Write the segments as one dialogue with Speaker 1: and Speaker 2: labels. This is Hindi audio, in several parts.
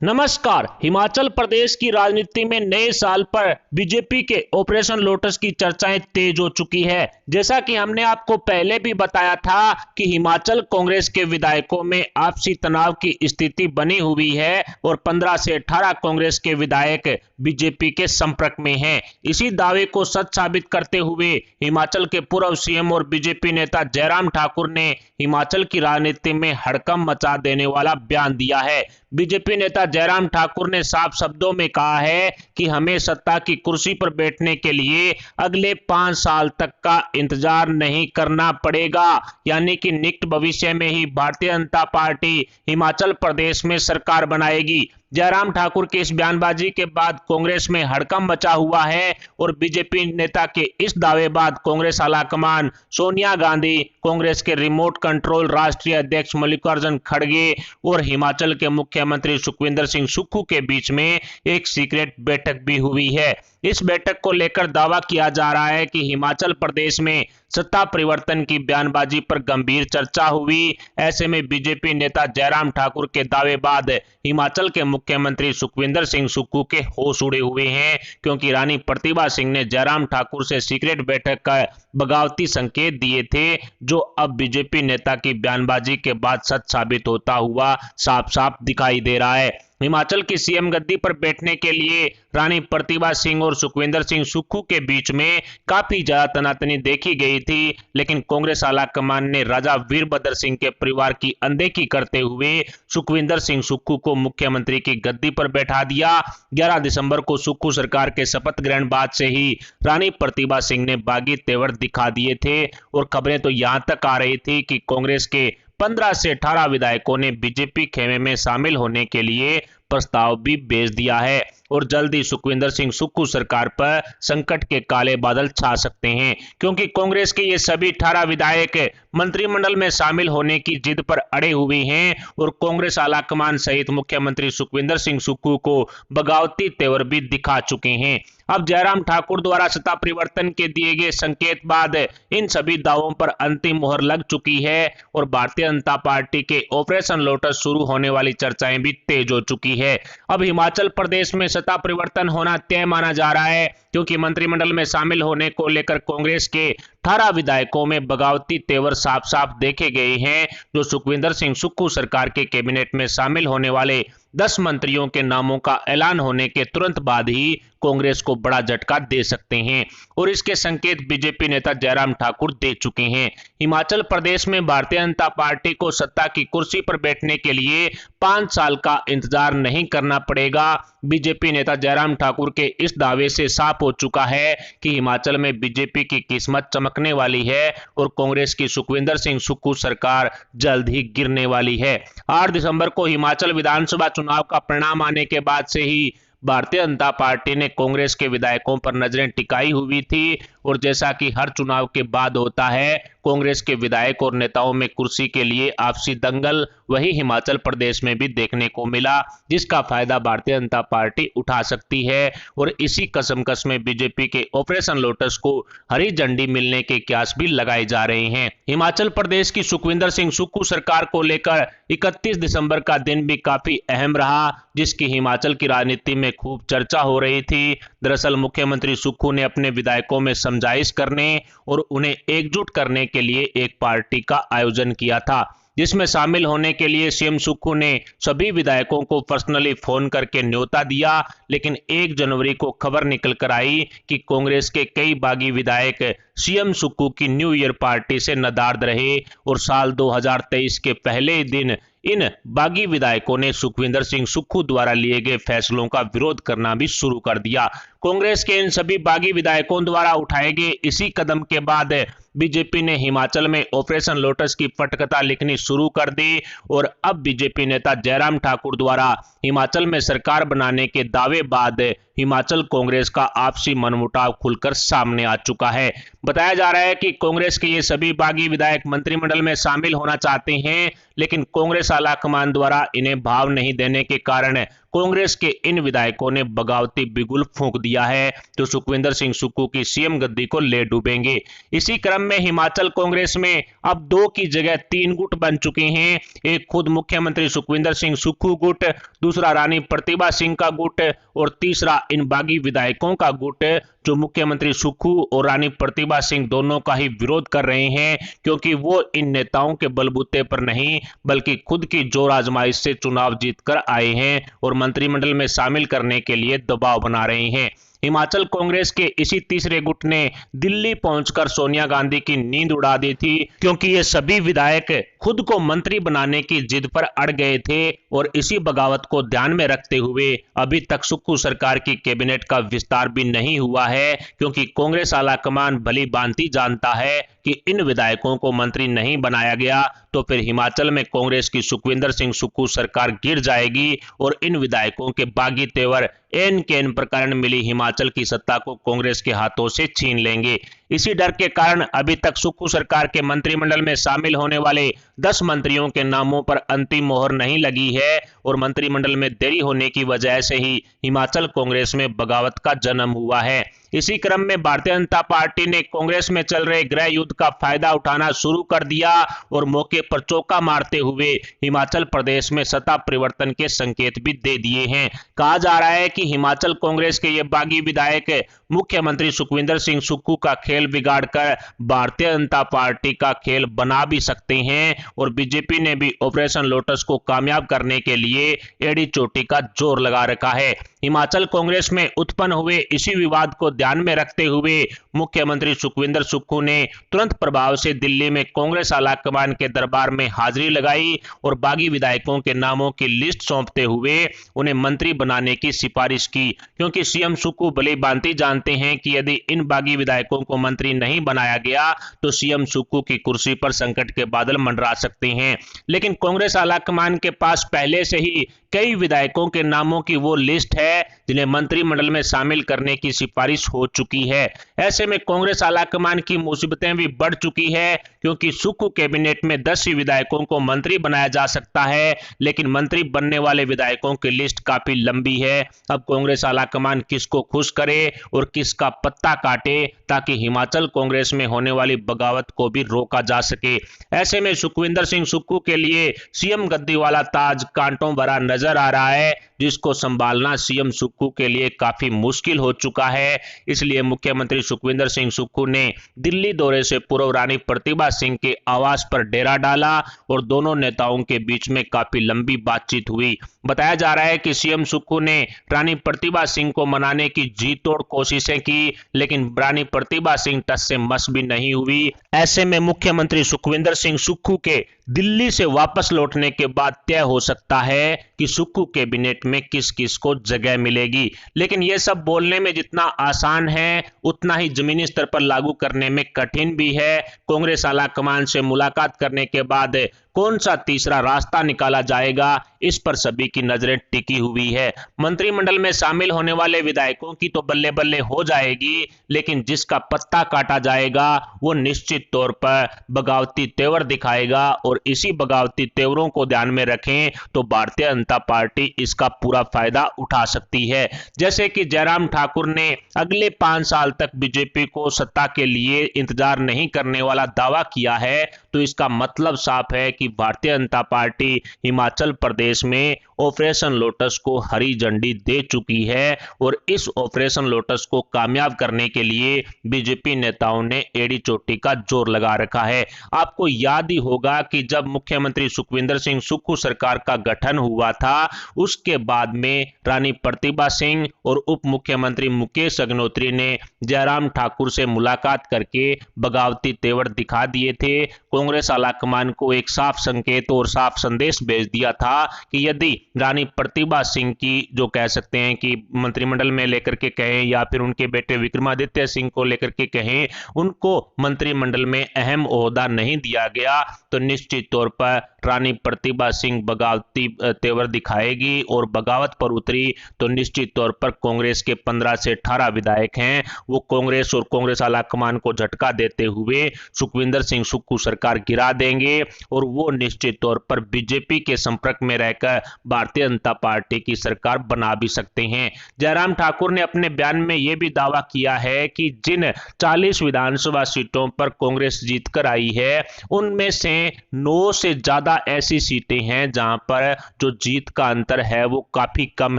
Speaker 1: नमस्कार। हिमाचल प्रदेश की राजनीति में नए साल पर बीजेपी के ऑपरेशन लोटस की चर्चाएं तेज हो चुकी है। जैसा कि हमने आपको पहले भी बताया था कि हिमाचल कांग्रेस के विधायकों में आपसी तनाव की स्थिति बनी हुई है और 15 से 18 कांग्रेस के विधायक बीजेपी के संपर्क में हैं। इसी दावे को सच साबित करते हुए हिमाचल के पूर्व सीएम और बीजेपी नेता जयराम ठाकुर ने हिमाचल की राजनीति में हड़कंप मचा देने वाला बयान दिया है। बीजेपी नेता जयराम ठाकुर ने साफ शब्दों में कहा है कि हमें सत्ता की कुर्सी पर बैठने के लिए अगले 5 साल तक का इंतजार नहीं करना पड़ेगा, यानी कि निकट भविष्य में ही भारतीय जनता पार्टी हिमाचल प्रदेश में सरकार बनाएगी। जयराम ठाकुर की इस बयानबाजी के बाद कांग्रेस में हड़कंप मचा हुआ है और बीजेपी नेता के इस दावे बाद कांग्रेस आलाकमान सोनिया गांधी, कांग्रेस के रिमोट कंट्रोल राष्ट्रीय अध्यक्ष मल्लिकार्जुन खड़गे और हिमाचल के मुख्यमंत्री सुखविंदर सिंह सुक्खू के बीच में एक सीक्रेट बैठक भी हुई है। इस बैठक को लेकर दावा किया जा रहा है कि हिमाचल प्रदेश में सत्ता परिवर्तन की बयानबाजी पर गंभीर चर्चा हुई। ऐसे में बीजेपी नेता जयराम ठाकुर के दावे बाद हिमाचल के मुख्यमंत्री सुखविंदर सिंह सुक्खू के होश उड़े हुए हैं, क्योंकि रानी प्रतिभा सिंह ने जयराम ठाकुर से सीक्रेट बैठक का बगावती संकेत दिए थे, जो अब बीजेपी नेता की बयानबाजी के बाद सच साबित होता हुआ साफ साफ दिखाई दे रहा है। हिमाचल की सीएम गद्दी पर बैठने के लिए रानी प्रतिभा सिंह और सुखविंदर सिंह सुक्खू के बीच में काफी ज्यादा तनातनी देखी गई थी, लेकिन कांग्रेस आलाकमान ने राजा वीरभद्र सिंह के परिवार की अनदेखी करते हुए सुखविंदर सिंह सुक्खू को मुख्यमंत्री की गद्दी पर बैठा दिया। 11 दिसंबर को सुक्खू सरकार के शपथ ग्रहण बाद से ही रानी प्रतिभा सिंह ने बागी तेवर दिखा दिए थे और खबरें तो यहां तक आ रही थी कि कांग्रेस के 15 से 18 विधायकों ने बीजेपी खेमे में शामिल होने के लिए प्रस्ताव भी भेज दिया है और जल्द ही सुखविंदर सिंह सुक्खू सरकार पर संकट के काले बादल छा सकते हैं, क्योंकि कांग्रेस के ये सभी 18 विधायक मंत्रिमंडल में शामिल होने की जिद पर अड़े हुए हैं और कांग्रेस आलाकमान सहित मुख्यमंत्री सुखविंदर सिंह सुक्खू को बगावती तेवर भी दिखा चुके हैं। अब जयराम ठाकुर द्वारा सत्ता परिवर्तन के दिए गए संकेत बाद इन सभी दावों पर अंतिम मोहर लग चुकी है और भारतीय जनता पार्टी के ऑपरेशन लोटस शुरू होने वाली चर्चाएं भी तेज हो चुकी है। अब हिमाचल प्रदेश में सत्ता परिवर्तन होना तय माना जा रहा है, क्योंकि मंत्रिमंडल में शामिल होने को लेकर कांग्रेस के 18 विधायकों में बगावती तेवर साफ साफ देखे गए हैं, जो सुखविंदर सिंह सुक्खू सरकार के कैबिनेट में शामिल होने वाले 10 मंत्रियों के नामों का ऐलान होने के तुरंत बाद ही कांग्रेस को बड़ा झटका दे सकते हैं और इसके संकेत बीजेपी नेता जयराम ठाकुर दे चुके हैं। हिमाचल प्रदेश में भारतीय जनता पार्टी को सत्ता की कुर्सी पर बैठने के लिए 5 साल का इंतजार नहीं करना पड़ेगा। बीजेपी नेता जयराम ठाकुर के इस दावे से साफ हो चुका है कि हिमाचल में बीजेपी की किस्मत चमकने वाली है और कांग्रेस की सुखविंदर सिंह सुक्खू सरकार जल्द ही गिरने वाली है। 8 दिसंबर को हिमाचल विधानसभा चुनाव का परिणाम आने के बाद से ही भारतीय जनता पार्टी ने कांग्रेस के विधायकों पर नजरें टिकाई हुई थी और जैसा कि हर चुनाव के बाद होता है, कांग्रेस के विधायक और नेताओं में कुर्सी के लिए आपसी दंगल वही हिमाचल प्रदेश में भी देखने को मिला, जिसका फायदा भारतीय जनता पार्टी उठा सकती है और इसी कसमकस में बीजेपी के ऑपरेशन लोटस को हरी झंडी मिलने के कयास भी लगाए जा रहे हैं। हिमाचल प्रदेश की सुखविंदर सिंह सुक्खू सरकार को लेकर 31 दिसंबर का दिन भी काफी अहम रहा, जिसकी हिमाचल की राजनीति में खूब चर्चा हो रही थी। दरअसल मुख्यमंत्री सुक्खू ने अपने विधायकों में समझाइश करने और उन्हें एकजुट करने के लिए एक पार्टी का आयोजन किया था, जिसमें शामिल होने के लिए सीएम सुक्खू ने सभी विधायकों को पर्सनली फोन करके न्योता दिया। लेकिन 1 जनवरी को खबर निकल कर आई कि कांग्रेस के कई बागी विधायक सीएम सुक्खू की न्यू ईयर पार्टी से नदारद रहे और साल 2023 के पहले दिन इन बागी विधायकों ने सुखविंदर सिंह सुक्खू द्वारा लिए गए फैसलों का विरोध करना भी शुरू कर दिया। कांग्रेस के इन सभी बागी विधायकों द्वारा उठाए गए इसी कदम के बाद बीजेपी ने हिमाचल में ऑपरेशन लोटस की पटकथा लिखनी शुरू कर दी और अब बीजेपी नेता जयराम ठाकुर द्वारा हिमाचल में सरकार बनाने के दावे बाद हिमाचल कांग्रेस का आपसी मनमुटाव खुलकर सामने आ चुका है। बताया जा रहा है कि कांग्रेस के ये सभी बागी विधायक मंत्रिमंडल में शामिल होना चाहते हैं, लेकिन कांग्रेस आलाकमान द्वारा इन्हें भाव नहीं देने के कारण कांग्रेस के इन विधायकों ने बगावती बिगुल फूंक दिया है तो सुखविंदर सिंह सुक्खू की सीएम गद्दी को ले डूबेंगे। इसी क्रम में हिमाचल कांग्रेस में अब 2 की जगह 3 गुट बन चुके हैं। एक खुद मुख्यमंत्री सुखविंदर सिंह सुक्खू गुट, दूसरा रानी प्रतिभा सिंह का गुट और तीसरा इन बागी विधायकों का गुट, जो मुख्यमंत्री सुक्खू और रानी प्रतिभा सिंह दोनों का ही विरोध कर रहे हैं, क्योंकि वो इन नेताओं के बलबूते पर नहीं बल्कि खुद की जोर आजमाइश से चुनाव जीतकर आए हैं और मंत्रिमंडल में शामिल करने के लिए दबाव बना रहे हैं। हिमाचल कांग्रेस के इसी तीसरे गुट ने दिल्ली पहुंचकर सोनिया गांधी की नींद उड़ा दी थी, क्योंकि ये सभी विधायक खुद को मंत्री बनाने की जिद पर अड़ गए थे और इसी बगावत को ध्यान में रखते हुए अभी तक सुक्खू सरकार की कैबिनेट का विस्तार भी नहीं हुआ है, क्योंकि कांग्रेस आलाकमान भली भांति जानता है कि इन विधायकों को मंत्री नहीं बनाया गया तो फिर हिमाचल में कांग्रेस की सुखविंदर सिंह सुक्खू सरकार गिर जाएगी और इन विधायकों के बागी तेवर एन के एन प्रकरण मिली हिमाचल की सत्ता को कांग्रेस के हाथों से छीन लेंगे। इसी डर के कारण अभी तक सुक्खू सरकार के मंत्रिमंडल में शामिल होने वाले 10 मंत्रियों के नामों पर अंतिम मोहर नहीं लगी है और मंत्रिमंडल में देरी होने की वजह से ही हिमाचल कांग्रेस में बगावत का जन्म हुआ है। इसी क्रम में भारतीय जनता पार्टी ने कांग्रेस में चल रहे गृह युद्ध का फायदा उठाना शुरू कर दिया और मौके पर चौका मारते हुए हिमाचल प्रदेश में सत्ता परिवर्तन के संकेत भी दे दिए हैं। कहा जा रहा है कि हिमाचल कांग्रेस के ये बागी विधायक मुख्यमंत्री सुखविंदर सिंह सुक्खू का खेल बिगाड़कर भारतीय जनता पार्टी का खेल बना भी सकते हैं और बीजेपी ने भी ऑपरेशन लोटस को कामयाब करने के लिए एड़ी चोटी का जोर लगा रखा है। हिमाचल कांग्रेस में उत्पन्न हुए इसी विवाद को ध्यान में रखते हुए मुख्यमंत्री सुखविंदर सुक्खू ने तुरंत प्रभाव से दिल्ली में कांग्रेस आलाकमान के दरबार में हाजिरी लगाई और बागी विधायकों के नामों की लिस्ट सौंपते हुए उन्हें मंत्री बनाने की सिफारिश की, क्योंकि सीएम सुक्खू भली भांति जानते हैं कि यदि इन बागी विधायकों को मंत्री नहीं बनाया गया तो सीएम सुक्खू की कुर्सी पर संकट के बादल मंडरा सकते हैं। लेकिन कांग्रेस आलाकमान के पास पहले से ही कई विधायकों के नामों की वो लिस्ट है जिन्हें मंत्रिमंडल में शामिल करने की सिफारिश हो चुकी है। ऐसे में कांग्रेस आलाकमान की मुसीबतें भी बढ़ चुकी है, क्योंकि सुक्खू कैबिनेट में 10 ही विधायकों को मंत्री बनाया जा सकता है, लेकिन मंत्री बनने वाले विधायकों की लिस्ट काफी लंबी है। अब कांग्रेस आलाकमान किसको खुश करे और किसका पत्ता काटे ताकि हिमाचल कांग्रेस में होने वाली बगावत को भी रोका जा सके। ऐसे में सुखविंदर सिंह सुक्खू के लिए सीएम गद्दी वाला ताज कांटों भरा नजर आ रहा है, जिसको संभालना सीएम सुक्खू के लिए काफी मुश्किल हो चुका है। इसलिए मुख्यमंत्री सुखविंदर सिंह सुक्खू ने दिल्ली दौरे से पूर्व रानी प्रतिभा सिंह के आवास पर डेरा डाला और दोनों नेताओं के बीच में काफी लंबी बातचीत हुई। बताया जा रहा है कि सीएम सुक्खू ने रानी प्रतिभा सिंह को मनाने की जी तोड़ कोशिशें की, लेकिन रानी प्रतिभा सिंह टस से मस भी नहीं हुई। ऐसे में मुख्यमंत्री सुखविंदर सिंह सुक्खू के दिल्ली से वापस लौटने के बाद तय हो सकता है कि सुक्खू कैबिनेट में किस किस को जगह मिलेगी। लेकिन यह सब बोलने में जितना आसान है उतना ही जमीनी स्तर पर लागू करने में कठिन भी है। कांग्रेस आलाकमान से मुलाकात करने के बाद कौन सा तीसरा रास्ता निकाला जाएगा, इस पर सभी की नजरें टिकी हुई है। मंत्रिमंडल में शामिल होने वाले विधायकों की तो बल्ले बल्ले हो जाएगी, लेकिन जिसका पत्ता काटा जाएगा वो निश्चित तौर पर बगावती तेवर दिखाएगा और इसी बगावती तेवरों को ध्यान में रखें तो भारतीय जनता पार्टी इसका पूरा फायदा उठा सकती है। जैसे कि जयराम ठाकुर ने अगले 5 साल तक बीजेपी को सत्ता के लिए इंतजार नहीं करने वाला दावा किया है, तो इसका मतलब साफ है कि भारतीय जनता पार्टी हिमाचल प्रदेश में ऑपरेशन लोटस को हरी झंडी दे चुकी है और इस ऑपरेशन लोटस को कामयाब करने के लिए बीजेपी नेताओं ने एड़ी चोटी का जोर लगा रखा है। आपको याद ही होगा कि जब मुख्यमंत्री सुखविंदर सिंह सुक्खू सरकार का गठन हुआ था, उसके बाद में रानी प्रतिभा सिंह और उप मुख्यमंत्री मुकेश अग्निहोत्री ने जयराम ठाकुर से मुलाकात करके बगावती तेवर दिखा दिए थे। कांग्रेस आलाकमान को एक साफ संकेत और साफ संदेश भेज दिया था कि यदि रानी प्रतिभा सिंह की, जो कह सकते हैं कि मंत्रिमंडल में लेकर के कहें या फिर उनके बेटे विक्रमादित्य सिंह को लेकर के कहें, उनको मंत्रिमंडल में अहम ओहदा नहीं दिया गया तो निश्चित तौर पर रानी प्रतिभा सिंह बगावती तेवर दिखाएगी और बगावत पर उतरी तो निश्चित तौर पर कांग्रेस के 15 से 18 विधायक हैं, वो कांग्रेस और कांग्रेस आलाकमान को झटका देते हुए सुखविंदर सिंह सुक्खू सरकार गिरा देंगे और वो निश्चित तौर पर बीजेपी के संपर्क में रहकर भारतीय जनता पार्टी की सरकार बना भी सकते हैं। जयराम ठाकुर ने अपने बयान में यह भी दावा किया है कि जिन 40 विधानसभा सीटों पर कांग्रेस जीतकर आई है, उनमें से 9 से ज्यादा ऐसी सीटें हैं जहां पर जो जीत का अंतर है वो काफी कम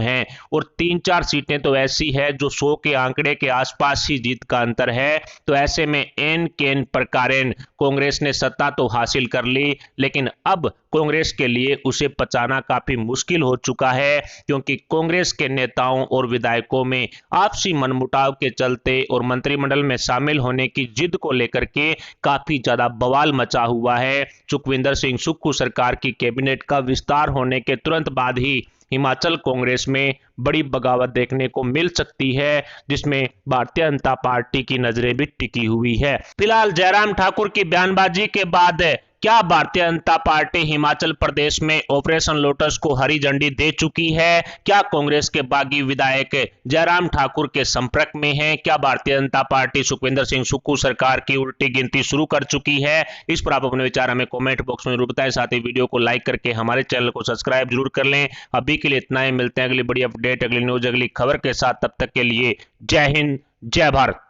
Speaker 1: है, और 3-4 सीटें तो ऐसी है जो 100 के आंकड़े के आसपास ही जीत का अंतर है। तो ऐसे में एन केन प्रकारेण कांग्रेस ने सत्ता तो हासिल कर ली, लेकिन अब कांग्रेस के लिए उसे पचाना काफी मुश्किल हो चुका है, क्योंकि कांग्रेस के नेताओं और विधायकों में आपसी मनमुटाव के चलते और मंत्रिमंडल में शामिल होने की जिद को लेकर के काफी ज्यादा बवाल मचा हुआ है। सुखविंदर सिंह सुक्खू सरकार की कैबिनेट का विस्तार होने के तुरंत बाद ही हिमाचल कांग्रेस में बड़ी बगावत देखने को मिल सकती है, जिसमें भारतीय जनता पार्टी की नजरें भी टिकी हुई है। फिलहाल जयराम ठाकुर की बयानबाजी के बाद क्या भारतीय जनता पार्टी हिमाचल प्रदेश में ऑपरेशन लोटस को हरी झंडी दे चुकी है? क्या कांग्रेस के बागी विधायक जयराम ठाकुर के संपर्क में हैं? क्या भारतीय जनता पार्टी सुखविंदर सिंह सुक्खू सरकार की उल्टी गिनती शुरू कर चुकी है? इस पर आप अपने विचार हमें कमेंट बॉक्स में जरूर बताएं। साथ ही वीडियो को लाइक करके हमारे चैनल को सब्सक्राइब जरूर कर लें। अभी के लिए इतना ही, मिलते हैं अगली बड़ी अपडेट, अगली न्यूज, अगली खबर के साथ। तब तक के लिए जय हिंद, जय भारत।